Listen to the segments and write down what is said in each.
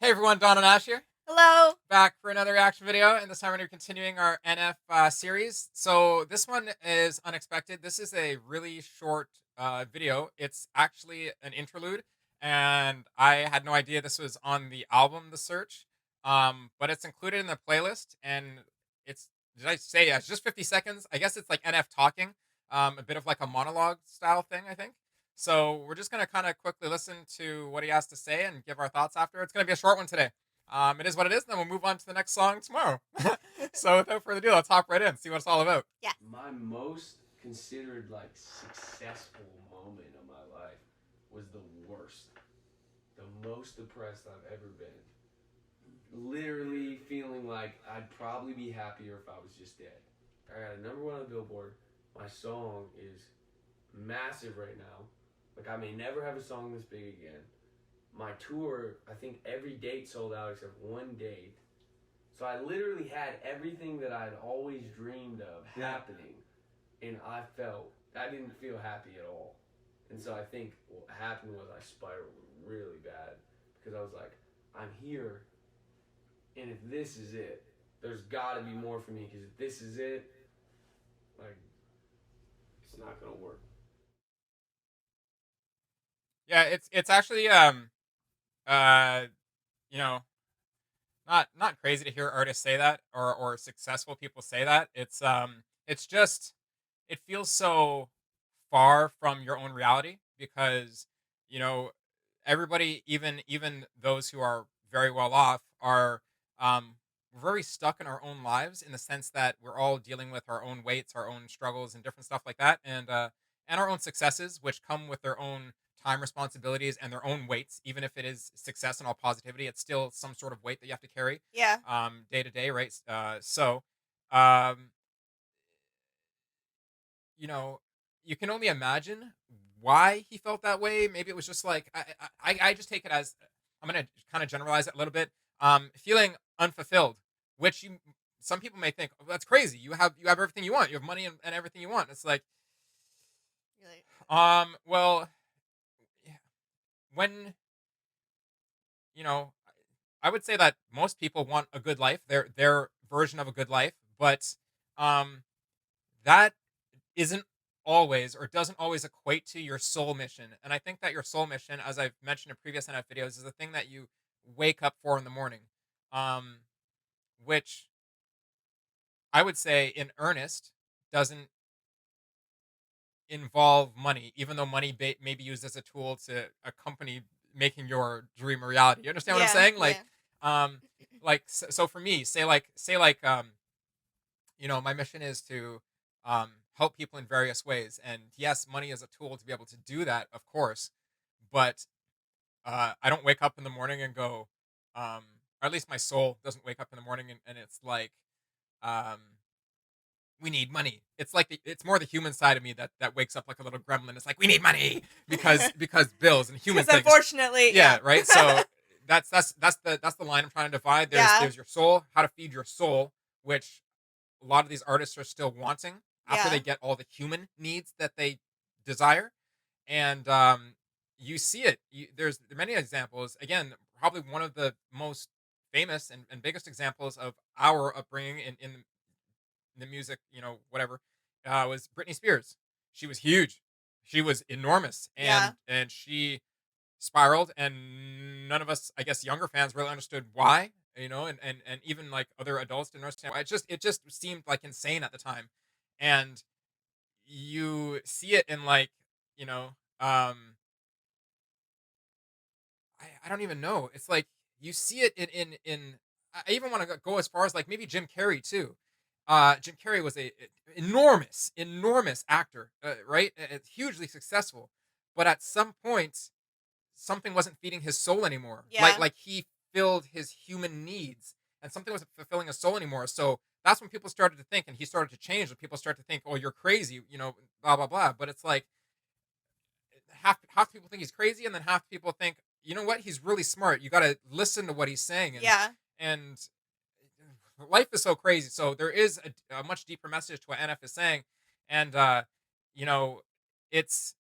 Hey everyone, Don and Ash here, Hello. back for another reaction video, and this time we're going to be continuing our NF series. So this one is unexpected. This is a really short video. It's actually an interlude, and I had no idea this was on the album The Search, but it's included in the playlist, and it's, did I say, yeah, it's just 50 seconds. I guess it's like NF talking, a bit of like a monologue style thing, I think. So we're just gonna kind of quickly listen to what he has to say and give our thoughts after. It's gonna be a short one today. It is what it is. And then we'll move on to the next song tomorrow. So without further ado, let's hop right in, see what it's all about. Yeah. My most considered successful moment of my life was the worst, the most depressed I've ever been. Literally feeling like I'd probably be happier if I was just dead. I got a number one on the Billboard. My song is massive right now. Like, I may never have a song this big again. My tour, I think every date sold out except one date. So I literally had everything that I'd always dreamed of happening, and I didn't feel happy at all. And so I think what happened was I spiraled really bad because I was like, I'm here, and if this is it, there's got to be more for me. Because if this is it, like, it's not gonna work. Yeah, it's actually uh you know not crazy to hear artists say that, or successful people say that. It's just, it feels so far from your own reality because you know everybody, even those who are very well off, are um very stuck in our own lives, in the sense that we're all dealing with our own weights, our own struggles, and different stuff like that, and our own successes, which come with their own time responsibilities and their own weights. Even if it is success and all positivity, it's still some sort of weight that you have to carry Yeah. day to day, right? Um you know, you can only imagine why he felt that way. Maybe it was just like, I just take it as, I'm gonna kind of generalize it a little bit. Feeling unfulfilled, which you, some people may think, oh, that's crazy. You have everything you want. You have money and everything you want. It's like, Really. well, yeah, when you know, I would say that most people want a good life, their version of a good life, but um, that isn't always, or doesn't always equate to your soul mission. And I think that your soul mission, as I've mentioned in previous NF videos, is the thing that you wake up for in the morning. Um, which I would say in earnest doesn't involve money, even though money may be used as a tool to accompany making your dream a reality. You understand what I'm Yeah. saying? Yeah. Um, so for me, my mission is to help people in various ways. And yes, money is a tool to be able to do that, of course. But I don't wake up in the morning and go, or at least my soul doesn't wake up in the morning and it's like, um, we need money. It's like it's more the human side of me that wakes up like a little gremlin. It's like, we need money because bills and human Because things. unfortunately, yeah. Yeah, right. So that's the line I'm trying to divide. There's Yeah. there's your soul, how to feed your soul, which a lot of these artists are still wanting after they Yeah. get all the human needs that they desire. And you see it. There's many examples. Again, probably one of the most famous and biggest examples of our upbringing in the music, whatever, was Britney Spears. She was huge. She was enormous, Yeah. and she spiraled, and none of us, I guess, younger fans really understood why. And even like other adults didn't understand why. It just seemed like insane at the time, and you see it in, like, you know um I don't even know. It's like you see it in I even want to go as far as, like, maybe Jim Carrey too. Jim Carrey was a enormous actor, right? Hugely successful, but at some point something wasn't feeding his soul anymore. Like Yeah. like he filled his human needs, and something wasn't fulfilling his soul anymore. So that's when people started to think, and he started to change. When people start to think, "Oh, you're crazy," blah blah blah. But it's like half the people think he's crazy, and then half the people think, you know what, he's really smart. You got to listen to what he's saying, Yeah. and life is so crazy. So there is a much deeper message to what NF is saying, and you know, it's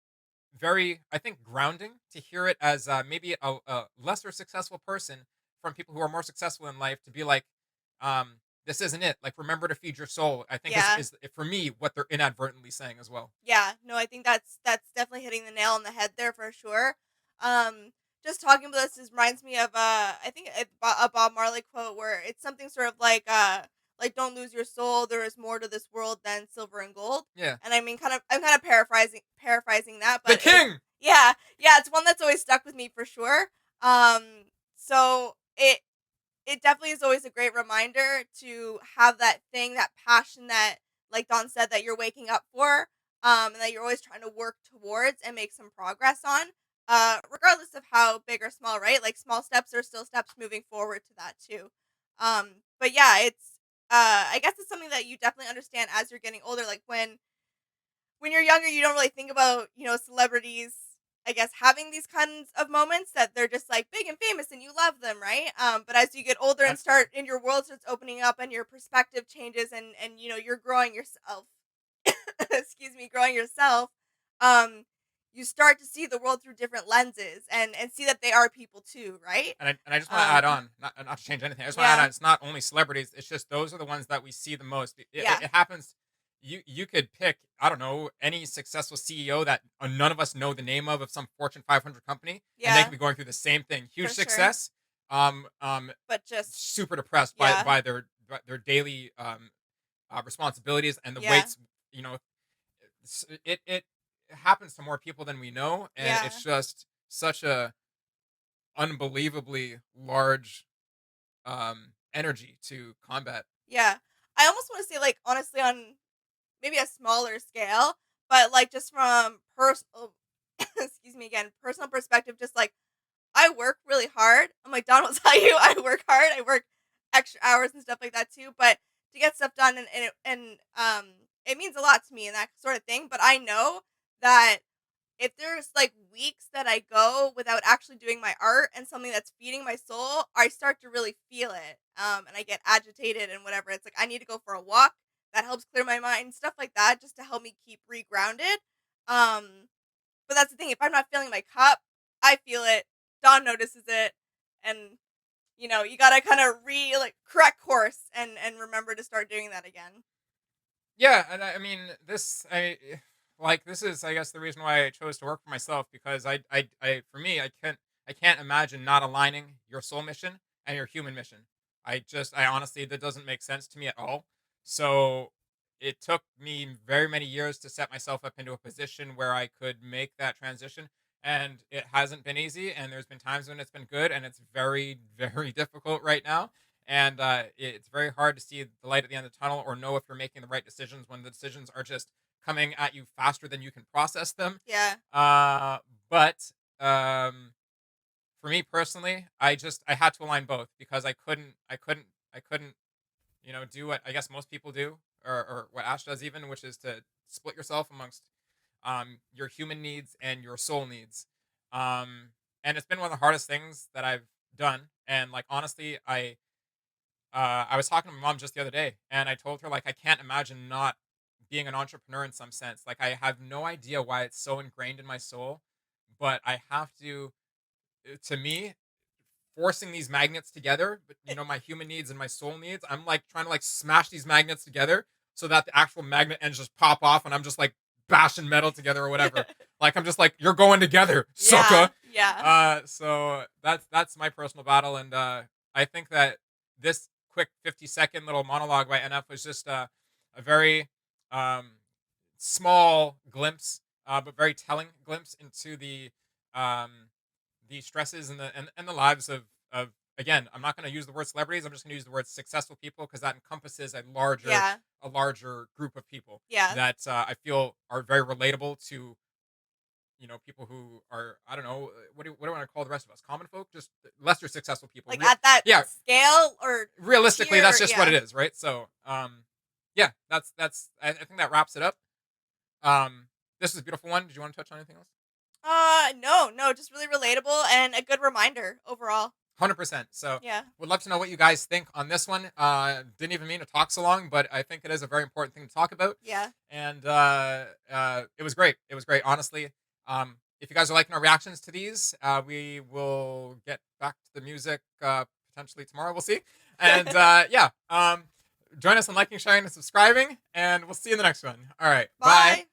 very, I think, grounding to hear it as maybe a lesser successful person from people who are more successful in life to be like, this isn't it. Like, remember to feed your soul. I think Yeah. is for me what they're inadvertently saying as well. Yeah, no, I think that's definitely hitting the nail on the head there for sure. Um, just talking about this reminds me of I think a Bob Marley quote where it's something sort of like don't lose your soul. There is more to this world than silver and gold. Yeah. And I mean, I'm kind of paraphrasing that, The but it's king. yeah, it's one that's always stuck with me for sure. Um, so it definitely is always a great reminder to have that thing, that passion that, like Don said, that you're waking up for, and that you're always trying to work towards and make some progress on, regardless of how big or small, right? Like small steps are still steps moving forward to that too. But yeah, I guess it's something that you definitely understand as you're getting older. Like when you're younger, you don't really think about, celebrities, I guess, having these kinds of moments that they're just like big and famous and you love them, right? But as you get older and your world starts opening up and your perspective changes and you're growing yourself, excuse me, growing yourself, um, you start to see the world through different lenses and see that they are people too, right? And I just want to add on, not to change anything. I just want to add Yeah, on. It's not only celebrities. It's just those are the ones that we see the most. yeah, It happens. You could pick, I don't know, any successful CEO that none of us know the name of some Fortune 500 company, and they yeah, could be going through the same thing. for Huge sure. success, But just super depressed yeah, by their daily responsibilities and the yeah, weights. You know, it happens to more people than we know, and yeah, it's just such a unbelievably large energy to combat. yeah. I almost want to say, like, honestly, on maybe a smaller scale, but like just from personal excuse me again, personal perspective, just like I work really hard. I'm like Don will tell you I work hard. I work extra hours and stuff like that too. But to get stuff done and it means a lot to me and that sort of thing. But I know that if there's like weeks that I go without actually doing my art and something that's feeding my soul, I start to really feel it. And I get agitated and whatever. It's like I need to go for a walk. That helps clear my mind, stuff like that, just to help me keep regrounded. Um, but that's the thing. If I'm not filling my cup, I feel it. Dawn notices it, and you gotta kind of correct course and remember to start doing that again. Yeah, and I mean this is, I guess, the reason why I chose to work for myself, because I for me I can't imagine not aligning your soul mission and your human mission. I honestly, that doesn't make sense to me at all. So it took me very many years to set myself up into a position where I could make that transition, and it hasn't been easy, and there's been times when it's been good, and it's very very difficult right now, and it's very hard to see the light at the end of the tunnel or know if you're making the right decisions when the decisions are just coming at you faster than you can process them. Yeah, Uh, but for me personally, I had to align both, because I couldn't do what I guess most people do, or what Ash does even, which is to split yourself amongst your human needs and your soul needs. Um, and it's been one of the hardest things that I've done. And like honestly, I was talking to my mom just the other day, and I told her, like, I can't imagine not being an entrepreneur in some sense. Like, I have no idea why it's so ingrained in my soul, but I have to. To me, forcing these magnets together, but my human needs and my soul needs, I'm like trying to like smash these magnets together so that the actual magnet ends just pop off, and I'm just like bashing metal together or whatever. Like, I'm just like, you're going together, yeah, sucker. yeah, So that's my personal battle, and I think that this quick 50-second little monologue by NF was just a very um, small glimpse, but very telling glimpse into um, the stresses and the lives of again. I'm not going to use the word celebrities. I'm just going to use the word successful people, because that encompasses yeah, a larger group of people yeah, that I feel are very relatable to people who are, I don't know, what do I want to call the rest of us? Common folk, just lesser successful people. like at that Yeah, scale or realistically, tier, that's just what yeah. it is, right? So, yeah, that's I think that wraps it up. Um, this is a beautiful one. Did you want to touch on anything else? No, no, just really relatable and a good reminder overall. 100%. So, Yeah, would love to know what you guys think on this one. Didn't even mean to talk so long, but I think it is a very important thing to talk about. yeah, And it was great. It was great, honestly. If you guys are liking our reactions to these, we will get back to the music potentially tomorrow. We'll see. And yeah, join us on liking, sharing, and subscribing, and we'll see you in the next one. All right, bye. Bye.